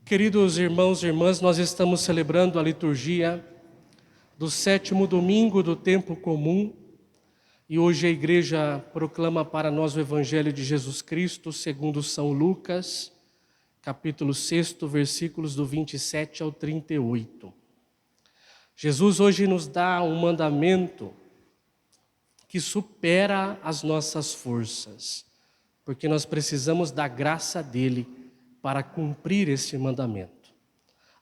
Queridos irmãos e irmãs, nós estamos celebrando a liturgia do 7º domingo do tempo comum e hoje a igreja proclama para nós o Evangelho de Jesus Cristo segundo São Lucas, capítulo 6, versículos do 27 ao 38. Jesus hoje nos dá um mandamento que supera as nossas forças, porque nós precisamos da graça dele para cumprir esse mandamento.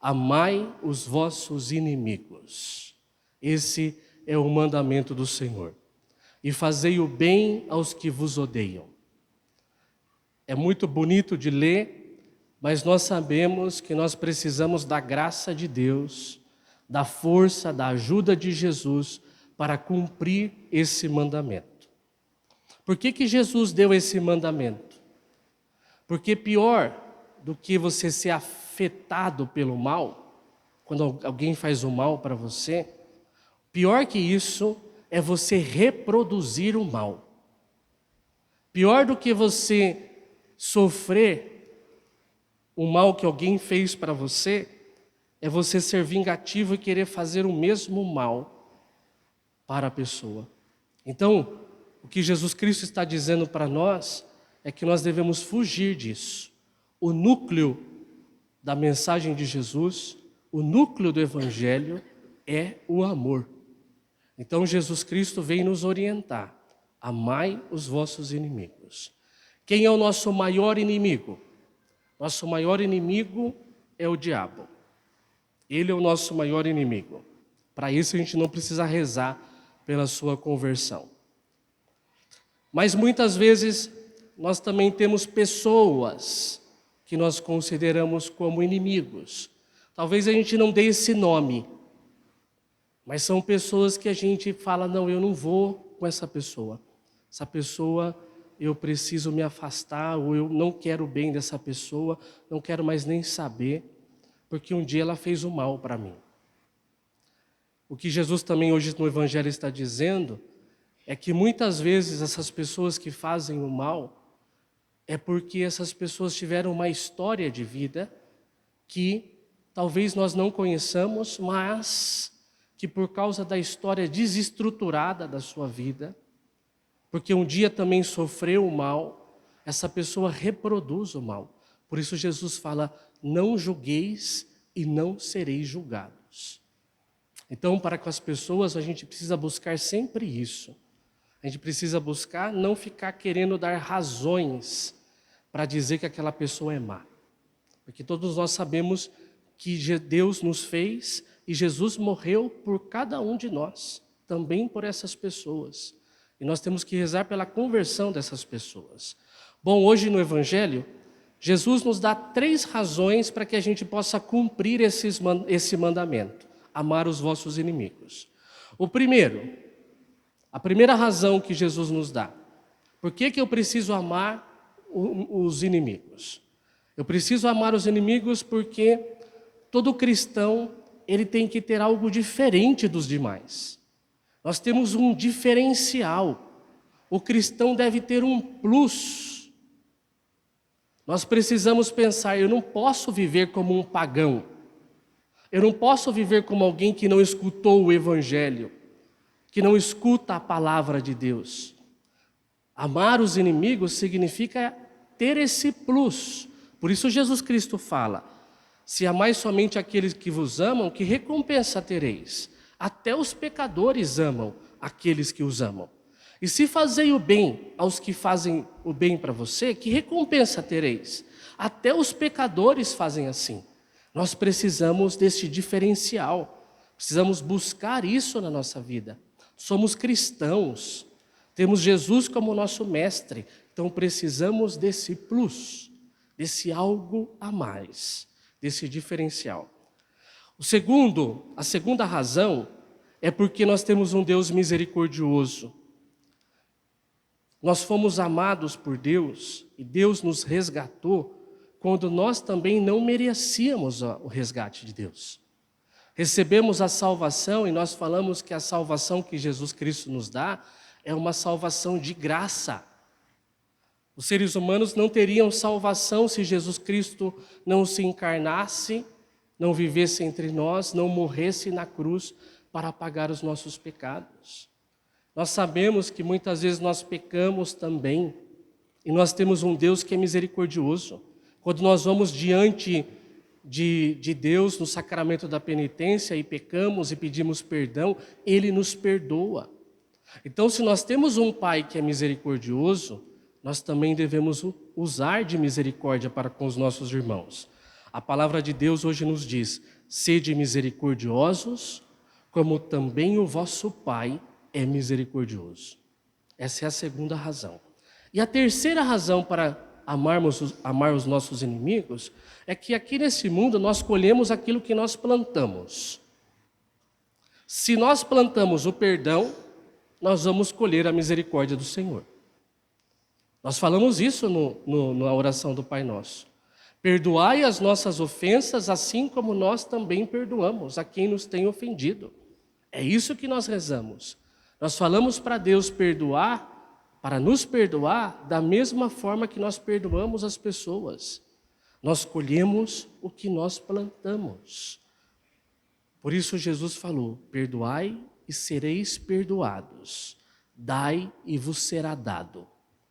Amai os vossos inimigos. Esse é o mandamento do Senhor. E fazei o bem aos que vos odeiam. É muito bonito de ler, mas nós sabemos que nós precisamos da graça de Deus, da força, da ajuda de Jesus para cumprir esse mandamento. Por que Jesus deu esse mandamento? Porque pior do que você ser afetado pelo mal, quando alguém faz o mal para você, pior que isso é você reproduzir o mal. Pior do que você sofrer o mal que alguém fez para você, é você ser vingativo e querer fazer o mesmo mal para a pessoa. Então, o que Jesus Cristo está dizendo para nós é que nós devemos fugir disso. O núcleo da mensagem de Jesus, o núcleo do Evangelho é o amor. Então Jesus Cristo vem nos orientar. Amai os vossos inimigos. Quem é o nosso maior inimigo? Nosso maior inimigo é o diabo. Ele é o nosso maior inimigo. Para isso a gente não precisa rezar pela sua conversão. Mas muitas vezes nós também temos pessoas que nós consideramos como inimigos. Talvez a gente não dê esse nome, mas são pessoas que a gente fala, não, eu não vou com essa pessoa. Essa pessoa eu preciso me afastar, ou eu não quero o bem dessa pessoa, não quero mais nem saber, porque um dia ela fez o mal para mim. O que Jesus também hoje no Evangelho está dizendo é que muitas vezes essas pessoas que fazem o mal é porque essas pessoas tiveram uma história de vida que talvez nós não conheçamos, mas que por causa da história desestruturada da sua vida, porque um dia também sofreu o mal, essa pessoa reproduz o mal. Por isso Jesus fala, não julgueis e não sereis julgados. Então, para com as pessoas, a gente precisa buscar sempre isso. A gente precisa buscar não ficar querendo dar razões para dizer que aquela pessoa é má. Porque todos nós sabemos que Deus nos fez e Jesus morreu por cada um de nós, também por essas pessoas. E nós temos que rezar pela conversão dessas pessoas. Bom, hoje no Evangelho, Jesus nos dá 3 razões para que a gente possa cumprir esse mandamento. Amar os vossos inimigos. A primeira razão que Jesus nos dá. Por que eu preciso amar os inimigos? Eu preciso amar os inimigos porque todo cristão ele tem que ter algo diferente dos demais. Nós temos um diferencial. O cristão deve ter um plus. Nós precisamos pensar, eu não posso viver como um pagão. Eu não posso viver como alguém que não escutou o Evangelho, que não escuta a palavra de Deus. Amar os inimigos significa ter esse plus. Por isso Jesus Cristo fala, se amais somente aqueles que vos amam, que recompensa tereis? Até os pecadores amam aqueles que os amam. E se fazei o bem aos que fazem o bem para você, que recompensa tereis? Até os pecadores fazem assim. Nós precisamos desse diferencial. Precisamos buscar isso na nossa vida. Somos cristãos, temos Jesus como nosso mestre, então precisamos desse plus, desse algo a mais, desse diferencial. A segunda razão é porque nós temos um Deus misericordioso. Nós fomos amados por Deus e Deus nos resgatou quando nós também não merecíamos o resgate de Deus. Recebemos a salvação e nós falamos que a salvação que Jesus Cristo nos dá é uma salvação de graça. Os seres humanos não teriam salvação se Jesus Cristo não se encarnasse, não vivesse entre nós, não morresse na cruz para pagar os nossos pecados. Nós sabemos que muitas vezes nós pecamos também, e nós temos um Deus que é misericordioso. Quando nós vamos diante de Deus no sacramento da penitência e pecamos e pedimos perdão, Ele nos perdoa. Então, se nós temos um Pai que é misericordioso, nós também devemos usar de misericórdia para com os nossos irmãos. A palavra de Deus hoje nos diz: sede misericordiosos, como também o vosso Pai é misericordioso. Essa é a segunda razão. E a terceira razão para amar os nossos inimigos é que aqui nesse mundo nós colhemos aquilo que nós plantamos. Se nós plantamos o perdão, nós vamos colher a misericórdia do Senhor. Nós falamos isso na oração do Pai Nosso. Perdoai as nossas ofensas, assim como nós também perdoamos a quem nos tem ofendido. É isso que nós rezamos. Nós falamos para Deus perdoar, para nos perdoar da mesma forma que nós perdoamos as pessoas. Nós colhemos o que nós plantamos. Por isso Jesus falou: perdoai e sereis perdoados. Dai e vos será dado.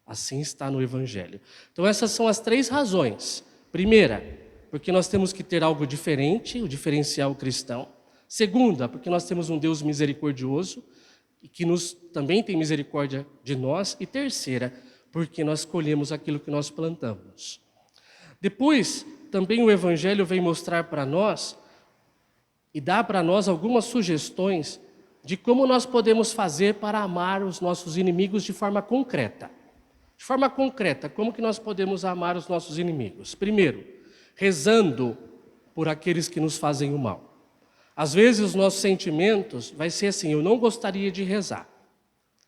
Assim está no Evangelho. Então essas são as três razões. Primeira, porque nós temos que ter algo diferente, o diferencial cristão. Segunda, porque nós temos um Deus misericordioso e que também tem misericórdia de nós. E terceira, porque nós colhemos aquilo que nós plantamos. Depois, também o Evangelho vem mostrar para nós e dar para nós algumas sugestões de como nós podemos fazer para amar os nossos inimigos de forma concreta. De forma concreta, como que nós podemos amar os nossos inimigos? Primeiro, rezando por aqueles que nos fazem o mal. Às vezes os nossos sentimentos vai ser assim: eu não gostaria de rezar,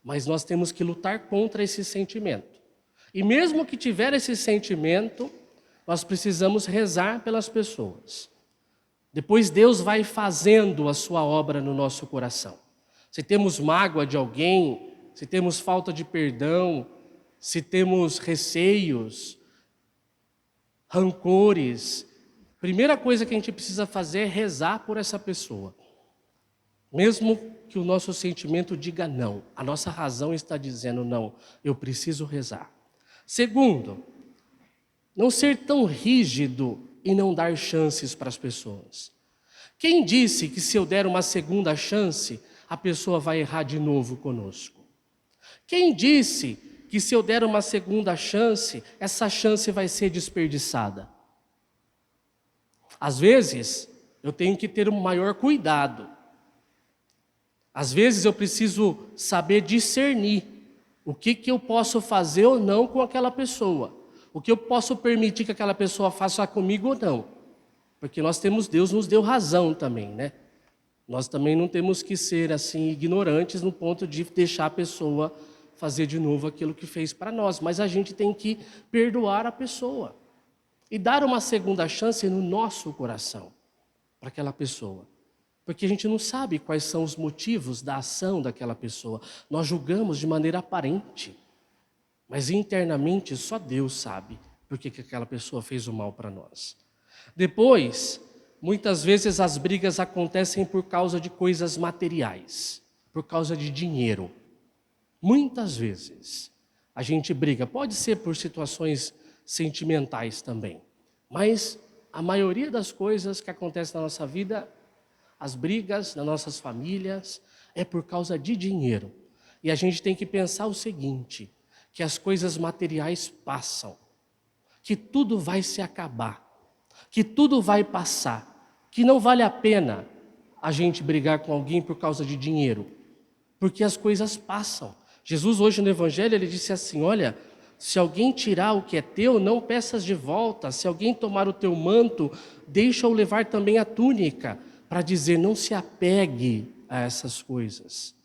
mas nós temos que lutar contra esse sentimento. E mesmo que tiver esse sentimento, nós precisamos rezar pelas pessoas. Depois Deus vai fazendo a sua obra no nosso coração. Se temos mágoa de alguém, se temos falta de perdão, se temos receios, rancores, primeira coisa que a gente precisa fazer é rezar por essa pessoa. Mesmo que o nosso sentimento diga não, a nossa razão está dizendo não, eu preciso rezar. Segundo, não ser tão rígido e não dar chances para as pessoas. Quem disse que se eu der uma segunda chance, a pessoa vai errar de novo conosco? Quem disse que se eu der uma segunda chance, essa chance vai ser desperdiçada? Às vezes, eu tenho que ter um maior cuidado. Às vezes, eu preciso saber discernir o que eu posso fazer ou não com aquela pessoa. O que eu posso permitir que aquela pessoa faça comigo ou não. Porque Deus nos deu razão também, né? Nós também não temos que ser assim ignorantes no ponto de deixar a pessoa fazer de novo aquilo que fez para nós. Mas a gente tem que perdoar a pessoa e dar uma segunda chance no nosso coração para aquela pessoa. Porque a gente não sabe quais são os motivos da ação daquela pessoa. Nós julgamos de maneira aparente, mas internamente só Deus sabe por que aquela pessoa fez o mal para nós. Depois, muitas vezes as brigas acontecem por causa de coisas materiais, por causa de dinheiro. Muitas vezes a gente briga, pode ser por situações sentimentais também, mas a maioria das coisas que acontecem na nossa vida, as brigas nas nossas famílias, é por causa de dinheiro. E a gente tem que pensar o seguinte, que as coisas materiais passam, que tudo vai se acabar, que tudo vai passar, que não vale a pena a gente brigar com alguém por causa de dinheiro, porque as coisas passam. Jesus hoje no Evangelho, ele disse assim, olha, se alguém tirar o que é teu, não peças de volta. Se alguém tomar o teu manto, deixa-o levar também a túnica, para dizer, não se apegue a essas coisas.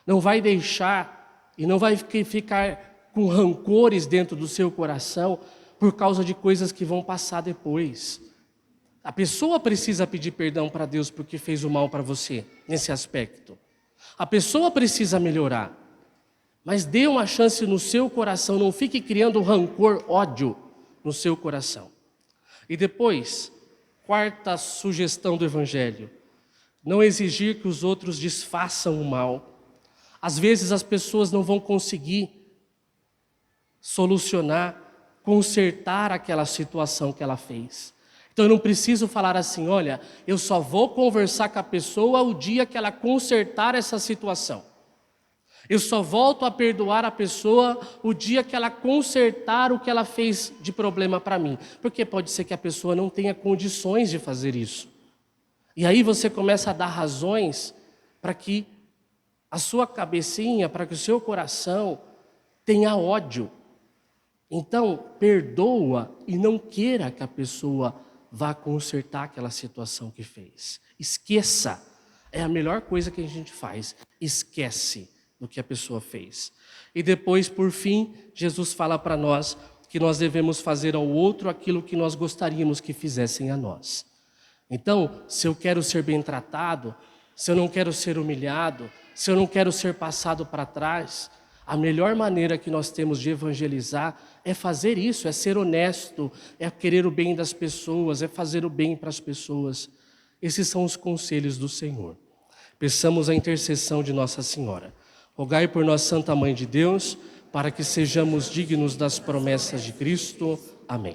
Não vai deixar e não vai ficar com rancores dentro do seu coração por causa de coisas que vão passar depois. A pessoa precisa pedir perdão para Deus porque fez o mal para você, nesse aspecto. A pessoa precisa melhorar. Mas dê uma chance no seu coração, não fique criando rancor, ódio no seu coração. E depois, quarta sugestão do Evangelho: não exigir que os outros desfaçam o mal. Às vezes as pessoas não vão conseguir solucionar, consertar aquela situação que ela fez. Então eu não preciso falar assim, olha, eu só vou conversar com a pessoa o dia que ela consertar essa situação. Eu só volto a perdoar a pessoa o dia que ela consertar o que ela fez de problema para mim. Porque pode ser que a pessoa não tenha condições de fazer isso. E aí você começa a dar razões para que a sua cabecinha, para que o seu coração tenha ódio. Então, perdoa e não queira que a pessoa vá consertar aquela situação que fez. Esqueça. É a melhor coisa que a gente faz. Esquece do que a pessoa fez. E depois, por fim, Jesus fala para nós que nós devemos fazer ao outro aquilo que nós gostaríamos que fizessem a nós. Então, se eu quero ser bem tratado, se eu não quero ser humilhado, se eu não quero ser passado para trás, a melhor maneira que nós temos de evangelizar é fazer isso, é ser honesto, é querer o bem das pessoas, é fazer o bem para as pessoas. Esses são os conselhos do Senhor. Peçamos a intercessão de Nossa Senhora. Rogai por nós, Santa Mãe de Deus, para que sejamos dignos das promessas de Cristo. Amém.